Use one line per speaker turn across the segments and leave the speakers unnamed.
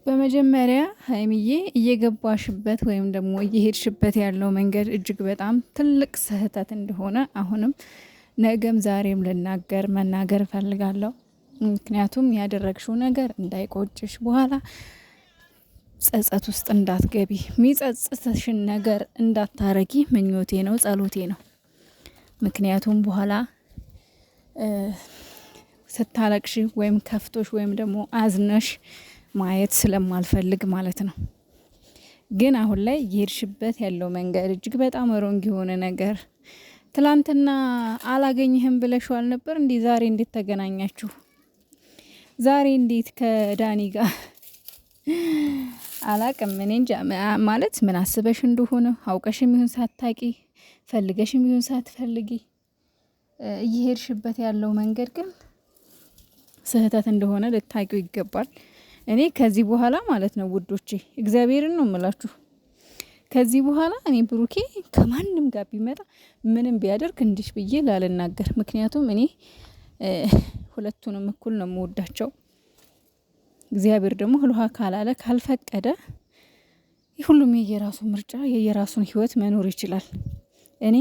በመጀመሪያ ሀይሚዬ እየገባሽበት ወይም ደግሞ እየሄድሽበት ያለው መንገድ እጅግ በጣም ትልቅ ስህተት እንደሆነ አሁንም ነገም ዛሬም መናገር እፈልጋለሁ። ምክንያቱም ያደረግሽው ነገር እንዳይቆጭሽ፣ በኋላ ጸጸት ውስጥ እንዳትገቢ፣ የሚጸጽትሽን ነገር እንዳታረጊ ምኞቴ ነው፣ ጸሎቴ ነው። ምክንያቱም በኋላ ስታለቅሽ ወይም ከፍቶሽ ወይም ደግሞ አዝነሽ ማየት ስለማልፈልግ ማለት ነው። ግን አሁን ላይ እየሄድሽበት ያለው መንገድ እጅግ በጣም ሮንግ የሆነ ነገር። ትላንትና አላገኝህም ብለሽዋል ነበር እንዲህ ዛሬ እንዴት ተገናኛችሁ? ዛሬ እንዴት ከዳኒ ጋር አላቅም። እኔ እንጃ ማለት ምን አስበሽ እንደሆነ አውቀሽም ይሁን ሳታቂ ፈልገሽም ይሁን ሳትፈልጊ እየሄድሽበት ያለው መንገድ ግን ስህተት እንደሆነ ልታቂው ይገባል። እኔ ከዚህ በኋላ ማለት ነው ውዶቼ እግዚአብሔርን ነው የምላችሁ፣ ከዚህ በኋላ እኔ ብሩኬ ከማንም ጋር ቢመጣ ምንም ቢያደርግ እንዲሽ ብዬ ላልናገር። ምክንያቱም እኔ ሁለቱንም እኩል ነው የምወዳቸው። እግዚአብሔር ደግሞ ህልውሃ ካላለ ካልፈቀደ ሁሉም የየራሱ ምርጫ የየራሱን ህይወት መኖር ይችላል። እኔ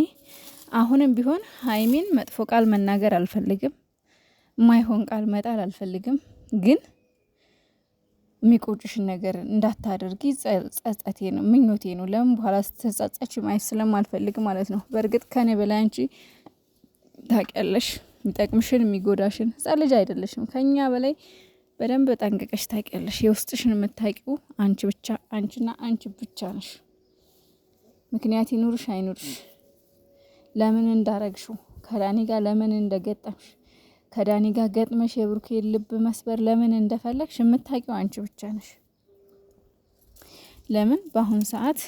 አሁንም ቢሆን ሀይሚን መጥፎ ቃል መናገር አልፈልግም፣ ማይሆን ቃል መጣል አልፈልግም። ግን የሚቆጭሽን ነገር እንዳታደርጊ ጸጸቴ ነው፣ ምኞቴ ነው። ለምን በኋላ ስትጸጸች ማየት ስለማልፈልግ ማለት ነው። በእርግጥ ከኔ በላይ አንቺ ታውቂያለሽ የሚጠቅምሽን የሚጎዳሽን። ህጻን ልጅ አይደለሽም፣ ከኛ በላይ በደንብ ጠንቅቀሽ ታውቂያለሽ። የውስጥሽን የምታውቂው አንቺ ብቻ፣ አንቺና አንቺ ብቻ ነሽ። ምክንያት ይኑርሽ አይኑርሽ፣ ለምን እንዳረግሽው ከዳኒ ጋር ለምን እንደገጠምሽ ከዳኒ ጋር ገጥመሽ የብሩኬ ልብ መስበር ለምን እንደፈለግሽ የምታውቂው አንቺ ብቻ ነሽ። ለምን በአሁን ሰዓት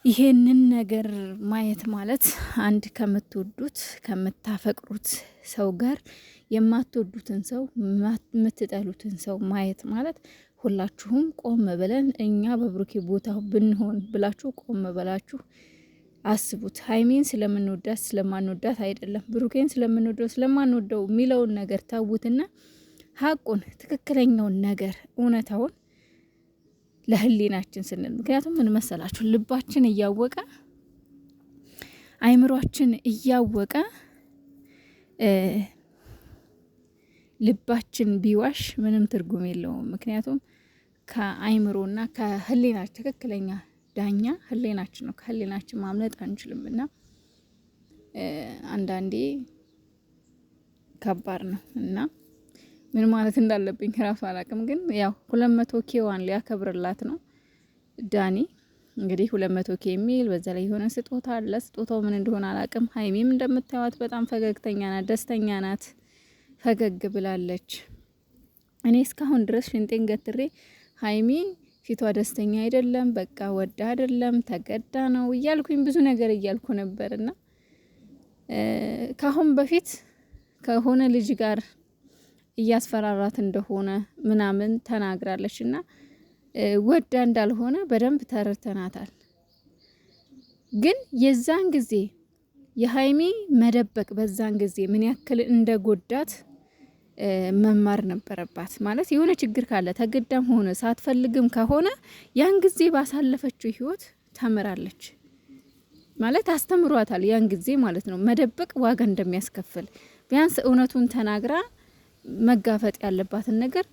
ይሄንን ነገር ማየት ማለት አንድ ከምትወዱት ከምታፈቅሩት ሰው ጋር የማትወዱትን ሰው የምትጠሉትን ሰው ማየት ማለት ሁላችሁም ቆም ብለን እኛ በብሩኬ ቦታ ብንሆን ብላችሁ ቆም ብላችሁ አስቡት። ሀይሚን ስለምንወዳት ስለማንወዳት አይደለም፣ ብሩኬን ስለምንወደው ስለማንወደው የሚለውን ነገር ታውትና ሀቁን ትክክለኛውን ነገር እውነታውን ለህሊናችን ስንል። ምክንያቱም ምን መሰላችሁ ልባችን እያወቀ አይምሯችን እያወቀ ልባችን ቢዋሽ ምንም ትርጉም የለውም። ምክንያቱም ከአይምሮና ከህሊናችን ትክክለኛ ዳኛ ህሊናችን ነው። ከህሊናችን ማምለጥ አንችልም። እና አንዳንዴ ከባድ ነው እና ምን ማለት እንዳለብኝ ራሱ አላቅም። ግን ያው 200K ሊያከብርላት ነው ዳኒ። እንግዲህ 200K የሚል በዛ ላይ የሆነ ስጦታ አለ። ስጦታው ምን እንደሆነ አላቅም። ሀይሚም እንደምታዩት በጣም ፈገግተኛ ናት፣ ደስተኛ ናት፣ ፈገግ ብላለች። እኔ እስካሁን ድረስ ሽንጤን ገትሬ ሀይሚ ፊቷ ደስተኛ አይደለም፣ በቃ ወዳ አይደለም ተገዳ ነው እያልኩኝ ብዙ ነገር እያልኩ ነበርና ካሁን በፊት ከሆነ ልጅ ጋር እያስፈራራት እንደሆነ ምናምን ተናግራለች እና ወዳ እንዳልሆነ በደንብ ተረድተናታል። ግን የዛን ጊዜ የሀይሚ መደበቅ በዛን ጊዜ ምን ያክል እንደጎዳት መማር ነበረባት። ማለት የሆነ ችግር ካለ ተገዳም ሆነ ሳትፈልግም ከሆነ ያን ጊዜ ባሳለፈችው ህይወት ተምራለች ማለት አስተምሯታል። ያን ጊዜ ማለት ነው መደበቅ ዋጋ እንደሚያስከፍል። ቢያንስ እውነቱን ተናግራ መጋፈጥ ያለባትን ነገር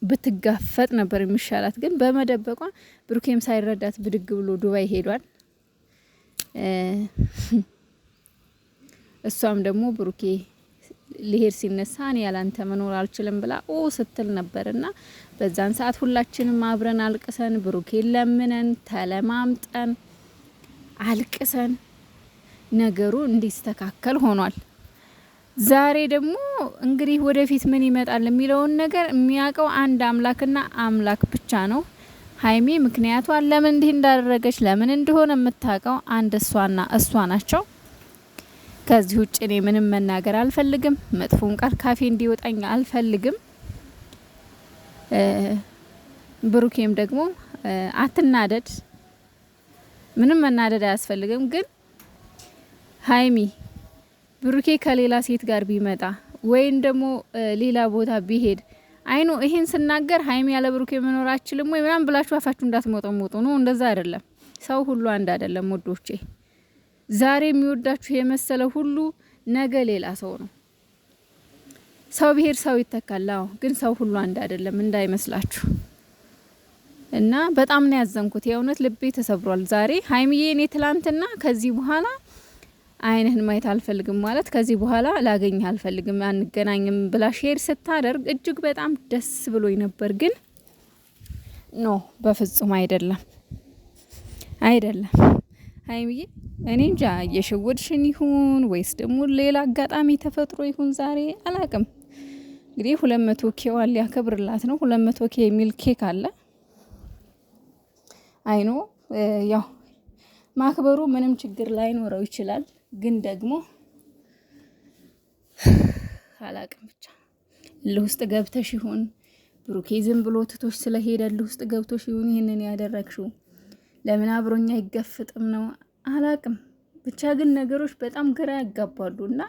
ብትጋፈጥ ነበር የሚሻላት። ግን በመደበቋ ብሩኬም ሳይረዳት ብድግ ብሎ ዱባይ ሄዷል። እሷም ደግሞ ብሩኬ ሊሄድ ሲነሳ እኔ ያላንተ መኖር አልችልም ብላ ስትል ነበርና በዛን ሰዓት ሁላችንም አብረን አልቅሰን ብሩኬን ለምነን ተለማምጠን አልቅሰን ነገሩ እንዲስተካከል ሆኗል። ዛሬ ደግሞ እንግዲህ ወደፊት ምን ይመጣል የሚለውን ነገር የሚያውቀው አንድ አምላክና አምላክ ብቻ ነው። ሀይሚ ምክንያቷን ለምን እንዲህ እንዳደረገች ለምን እንደሆነ የምታውቀው አንድ እሷና እሷ ናቸው። ከዚህ ውጭ እኔ ምንም መናገር አልፈልግም። መጥፎን ቃል ካፌ እንዲወጣኝ አልፈልግም። ብሩኬም ደግሞ አትናደድ፣ ምንም መናደድ አያስፈልግም። ግን ሀይሚ ብሩኬ ከሌላ ሴት ጋር ቢመጣ ወይም ደግሞ ሌላ ቦታ ቢሄድ አይኑ ይሄን ስናገር ሀይሚ ያለ ብሩኬ መኖር አችልም ወይ ምናምን ብላችሁ አፋችሁ እንዳትሞጠሞጡ ነው። እንደዛ አይደለም። ሰው ሁሉ አንድ አይደለም ወዶቼ። ዛሬ የሚወዳችሁ የመሰለ ሁሉ ነገ ሌላ ሰው ነው። ሰው ብሄር ሰው ይተካል። አዎ፣ ግን ሰው ሁሉ አንድ አይደለም እንዳይመስላችሁ። እና በጣም ነው ያዘንኩት። የእውነት ልቤ ተሰብሯል ዛሬ። ሀይሚዬ እኔ ትላንትና ከዚህ በኋላ አይንህን ማየት አልፈልግም ማለት ከዚህ በኋላ ላገኝህ አልፈልግም አንገናኝም ብላ ሼር ስታደርግ እጅግ በጣም ደስ ብሎኝ ነበር። ግን ኖ በፍጹም አይደለም ሀይሚዬ እኔ እንጃ እየሸወድሽን ይሁን ወይስ ደግሞ ሌላ አጋጣሚ ተፈጥሮ ይሁን ዛሬ አላቅም። እንግዲህ 200 ኬዋን ሊያከብርላት ነው። 200 ኬ የሚል ኬክ አለ። አይኖ ያው ማክበሩ ምንም ችግር ላይኖረው ይችላል። ግን ደግሞ አላቅም ብቻ ለውስጥ ገብተሽ ይሁን ብሩኬ ዝም ብሎ ትቶሽ ስለሄደ ለውስጥ ገብቶሽ ይሁን ይሄንን ያደረግሽው ለምን አብሮኛ ይገፍጥም ነው አላቅም። ብቻ ግን ነገሮች በጣም ግራ ያጋባሉና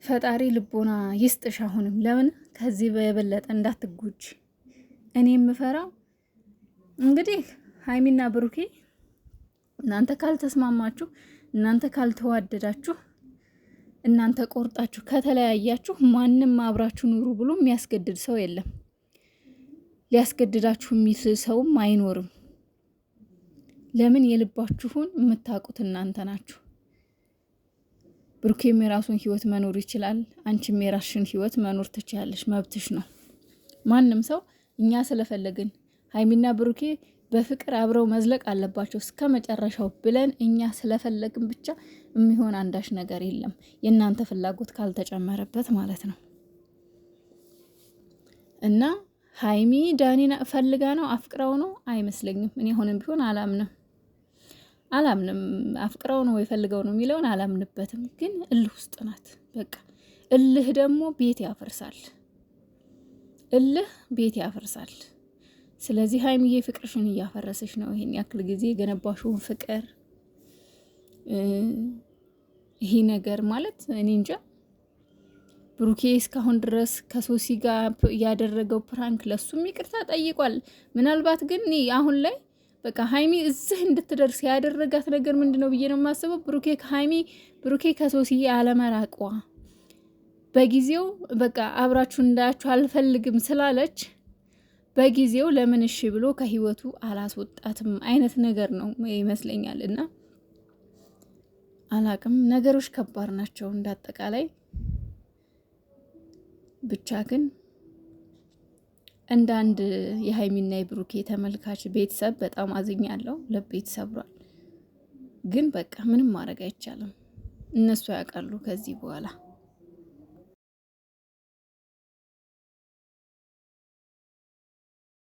ፈጣሪ ልቦና ይስጥሽ። አሁንም ለምን ከዚህ በበለጠ እንዳትጎጂ እኔ የምፈራው እንግዲህ ሀይሚና ብሩኬ እናንተ ካልተስማማችሁ፣ እናንተ ካልተዋደዳችሁ፣ እናንተ ቆርጣችሁ ከተለያያችሁ ማንም አብራችሁ ኑሩ ብሎ የሚያስገድድ ሰው የለም። ሊያስገድዳችሁ የሚስል ሰውም አይኖርም። ለምን የልባችሁን የምታውቁት እናንተ ናችሁ። ብሩኬም የራሱን ህይወት መኖር ይችላል። አንቺም የራስሽን ህይወት መኖር ትችያለሽ፣ መብትሽ ነው። ማንም ሰው እኛ ስለፈለግን ሀይሚና ብሩኬ በፍቅር አብረው መዝለቅ አለባቸው እስከ መጨረሻው ብለን እኛ ስለፈለግን ብቻ የሚሆን አንዳች ነገር የለም፣ የእናንተ ፍላጎት ካልተጨመረበት ማለት ነው። እና ሀይሚ ዳኒና ፈልጋ ነው አፍቅራው ነው አይመስለኝም። እኔ አሁንም ቢሆን አላምንም አፍቅራው ነው ወይ ፈልገው ነው የሚለውን አላምንበትም። ግን እልህ ውስጥ ናት። በቃ እልህ ደግሞ ቤት ያፈርሳል። ስለዚህ ሀይሚዬ ፍቅርሽን እያፈረሰሽ ነው። ይሄን ያክል ጊዜ የገነባሽውን ፍቅር ይሄ ነገር ማለት እኔ እንጃ። ብሩኬ እስካሁን ድረስ ከሶሲ ጋር ያደረገው ፕራንክ ለሱም ይቅርታ ጠይቋል። ምናልባት ግን አሁን ላይ በቃ ሀይሚ እዚህ እንድትደርስ ያደረጋት ነገር ምንድነው ብዬ ነው የማስበው። ብሩኬ ከሶሲ አለመራቋ በጊዜው በቃ አብራችሁ እንዳያችሁ አልፈልግም ስላለች በጊዜው ለምን እሺ ብሎ ከህይወቱ አላስወጣትም አይነት ነገር ነው ይመስለኛል። እና አላቅም፣ ነገሮች ከባድ ናቸው እንዳጠቃላይ። ብቻ ግን እንደ አንድ የሀይሚና የብሩኬ ተመልካች ቤተሰብ በጣም አዝኛለሁ። ልቤ ተሰብሯል። ግን በቃ ምንም ማድረግ አይቻልም። እነሱ ያውቃሉ ከዚህ በኋላ